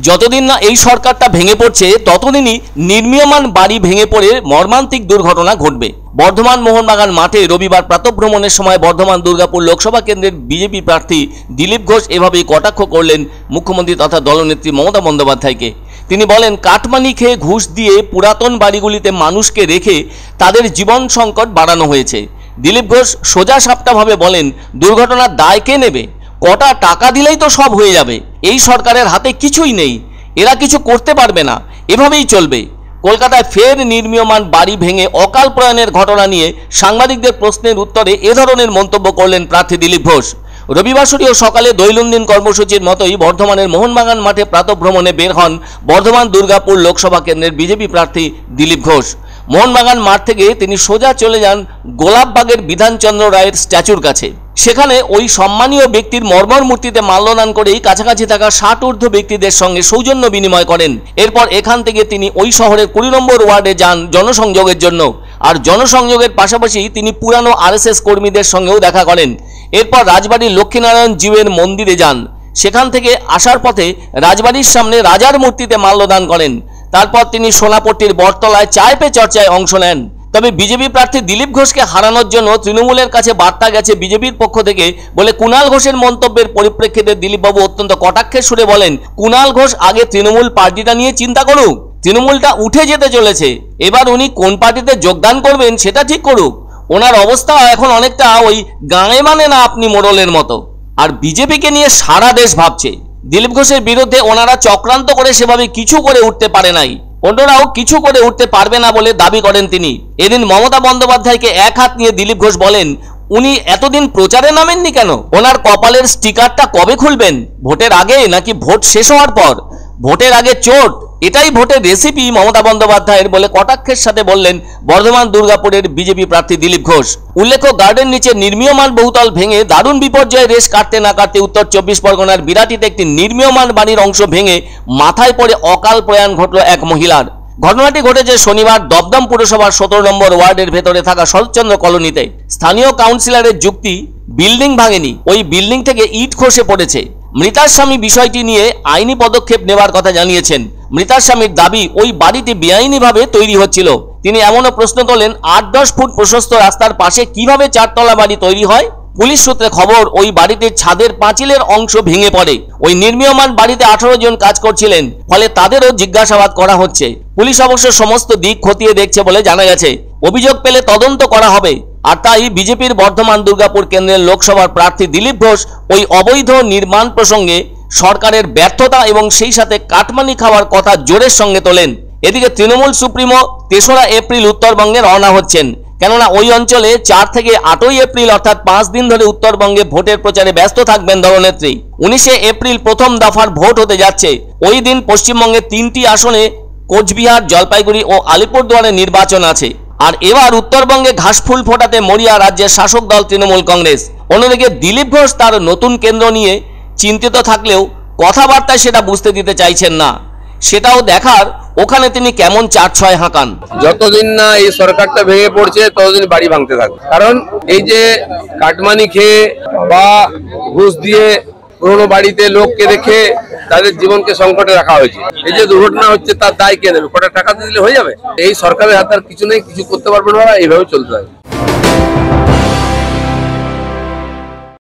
যতদিন না এই সরকারটা ভেঙে পড়ছে ততদিনই নির্মীয়মান বাড়ি ভেঙে পড়ে মর্মান্তিক দুর্ঘটনা ঘটবে। বর্ধমান মোহনবাগান মাঠে রবিবার প্রাতঃভ্রমণের সময় বর্ধমান দুর্গাপুর লোকসভা কেন্দ্রের বিজেপি প্রার্থী দিলীপ ঘোষ এভাবেই কটাক্ষ করলেন মুখ্যমন্ত্রী তথা দলনেত্রী মমতা বন্দ্যোপাধ্যায়কে। তিনি বলেন, কাটমানি খেয়ে ঘুষ দিয়ে পুরাতন বাড়িগুলিতে মানুষকে রেখে তাদের জীবন সংকট বাড়ানো হয়েছে। দিলীপ ঘোষ সোজা সাপটাভাবে বলেন, দুর্ঘটনার দায় কে নেবে? কটা টাকা দিলেই তো সব হয়ে যাবে। এই সরকারের হাতে কিছুই নেই, এরা কিছু করতে পারবে না, এভাবেই চলবে। কলকাতায় ফের নির্মীয়মান বাড়ি ভেঙে অকাল প্রয়াণের ঘটনা নিয়ে সাংবাদিকদের প্রশ্নের উত্তরে এ ধরনের মন্তব্য করলেন প্রার্থী দিলীপ ঘোষ। রবিবাসরীয় সকালে দৈনন্দিন কর্মসূচির মতোই বর্ধমানের মোহনবাগান মাঠে প্রাতঃভ্রমণে বের হন বর্ধমান দুর্গাপুর লোকসভা কেন্দ্রের বিজেপি প্রার্থী দিলীপ ঘোষ। মোহনবাগান মাঠ থেকে তিনি সোজা চলে যান গোলাপবাগের বিধানচন্দ্র রায়ের স্ট্যাচুর কাছে। সেখানে ওই সম্মানীয় ব্যক্তির মর্মর মূর্তিতে মাল্যদান করেই কাছাকাছি থাকা 60 ঊর্ধ্ব ব্যক্তিদের সঙ্গে সৌজন্য বিনিময় করেন। এরপর এখান থেকে তিনি ওই শহরের 20 নম্বর ওয়ার্ডে যান জনসংযোগের জন্য। আর জনসংযোগের পাশাপাশি তিনি পুরানো আরএসএস কর্মীদের সঙ্গেও দেখা করেন। এরপর রাজবাড়ির লক্ষ্মীনারায়ণ জিউয়ের মন্দিরে যান। সেখান থেকে আসার পথে রাজবাড়ির সামনে রাজার মূর্তিতে মাল্যদান করেন। তারপর তিনি সোনাপট্টির বটতলায় চায় পে চর্চায় অংশ নেন। তবে বিজেপি প্রার্থী দিলীপ ঘোষকে হারানোর জন্য তৃণমূলের কাছে বার্তা গেছে বিজেপির পক্ষ থেকে বলে কুণাল ঘোষের মন্তব্যের পরিপ্রেক্ষিতে দিলীপবাবু অত্যন্ত কটাক্ষের সুরে বলেন, কুণাল ঘোষ আগে তৃণমূল পার্টিটা নিয়ে চিন্তা করুক, তৃণমূলটা উঠে যেতে চলেছে, এবার উনি কোন পার্টিতে যোগদান করবেন সেটা ঠিক করুক। ওনার অবস্থা এখন অনেকটা ওই গাঁয়ে মানে না আপনি মোড়লের মতো। আর বিজেপিকে নিয়ে সারা দেশ ভাবছে। দিলীপ ঘোষের বিরুদ্ধে ওনারা চক্রান্ত করে সেভাবে কিছু করে উঠতে পারে নাই, অন্যরাও কিছু করে উঠতে পারবে না বলে দাবি করেন তিনি। এদিন মমতা বন্দ্যোপাধ্যায়কে এক হাত নিয়ে দিলীপ ঘোষ বলেন, উনি এতদিন প্রচারে নামেননি কেন? ওনার কপালের স্টিকারটা কবে খুলবেন? ভোটের আগে নাকি ভোট শেষ হওয়ার পর? ভোটের আগে চোট, এটাই ভোটের রেসিপি মমতা বন্দ্যোপাধ্যায়ের বলে কটাক্ষের সাথে বললেন বর্ধমান দুর্গাপুরের বিজেপি প্রার্থী দিলীপ ঘোষ। উল্লেখ্য, গার্ডেন নিচে নির্মীয়মান বহুতল ভেঙে দারুণ বিপর্যয়ের রেশ কাটতে না কাটতে উত্তর 24 পরগনার বিরাটিতে একটি নির্মীয়মান বাড়ির অংশ ভেঙে মাথায় পড়ে অকাল প্রয়াণ ঘটল এক মহিলার। ঘটনাটি ঘটেছে শনিবার দমদম পুরসভার 17 নম্বর ওয়ার্ডের ভেতরে থাকা শরৎচন্দ্র কলোনিতে। স্থানীয় কাউন্সিলরের যুক্তি, বিল্ডিং ভাঙেনি, ওই বিল্ডিং থেকে ইট খসে পড়েছে। মৃতার স্বামী বিষয়টি নিয়ে আইনি পদক্ষেপ নেওয়ার কথা জানিয়েছেন। মৃতার স্বামীর দাবি, ওই বাড়িটি বেআইনিভাবে তৈরি হচ্ছিল। তিনি এমনও প্রশ্ন তোলেন, 8-10 ফুট প্রশস্ত রাস্তার পাশে কিভাবে 4 তলা বাড়ি তৈরি হয়? পুলিশ সূত্রে খবর, ওই বাড়িটির ছাদের পাঁচিলের অংশ ভেঙে পড়ে। ওই নির্মীয়মান বাড়িতে 18 জন কাজ করছিলেন, ফলে তাদেরও জিজ্ঞাসাবাদ করা হচ্ছে। পুলিশ অবশ্য সমস্ত দিক খতিয়ে দেখছে বলে জানা গেছে। অভিযোগ পেলে তদন্ত করা হবে। আর তাই বিজেপির বর্ধমান দুর্গাপুর কেন্দ্রের লোকসভার প্রার্থী দিলীপ ঘোষ ওই অবৈধ নির্মাণ প্রসঙ্গে সরকারের ব্যর্থতা এবং সেই সাথে কাটমানি খাওয়ার কথা জোরের সঙ্গে তোলেন। এদিকে তৃণমূল সুপ্রিমো 3রা এপ্রিল উত্তরবঙ্গে রওনা হচ্ছেন, কেননা ওই অঞ্চলে 4 থেকে 8ই এপ্রিল অর্থাৎ 5 দিন ধরে উত্তরবঙ্গে ভোটের প্রচারে ব্যস্ত থাকবেন দলনেত্রী। 19শে এপ্রিল প্রথম দফার ভোট হতে যাচ্ছে। ওই দিন পশ্চিমবঙ্গে 3টি আসনে কোচবিহার, জলপাইগুড়ি ও আলিপুরদুয়ারে নির্বাচন আছে। আর এবার উত্তরবঙ্গে ঘাসফুল ফোটাতে মরিয়া রাজ্যের শাসক দল তৃণমূল কংগ্রেস। অন্যদিকে দিলীপ ঘোষ তার নতুন কেন্দ্র নিয়ে চিন্তিত থাকলেও কথাবার্তায় সেটা বুঝতে দিতে চাইছেন না। সেটাও দেখার ওখানে তিনি কেমন 4-6 হাঁকান। যতদিন না এই সরকারটা ভেঙে পড়ছে ততদিন বাড়ি ভাঙতে থাকবে। কারণ এই যে কাটমানি খেয়ে বা ঘুষ দিয়ে পুরোনো বাড়িতে লোককে রেখে তাদের জীবনকে সংকটে রাখা হয়েছে। এই যে দুর্ঘটনা হচ্ছে তার দায় কে নেবে? কটা টাকা দিলে হয়ে যাবে? এই সরকারের হাতে আর কিছু নেই, কিছু করতে পারবে না, এইভাবে চলতে হবে।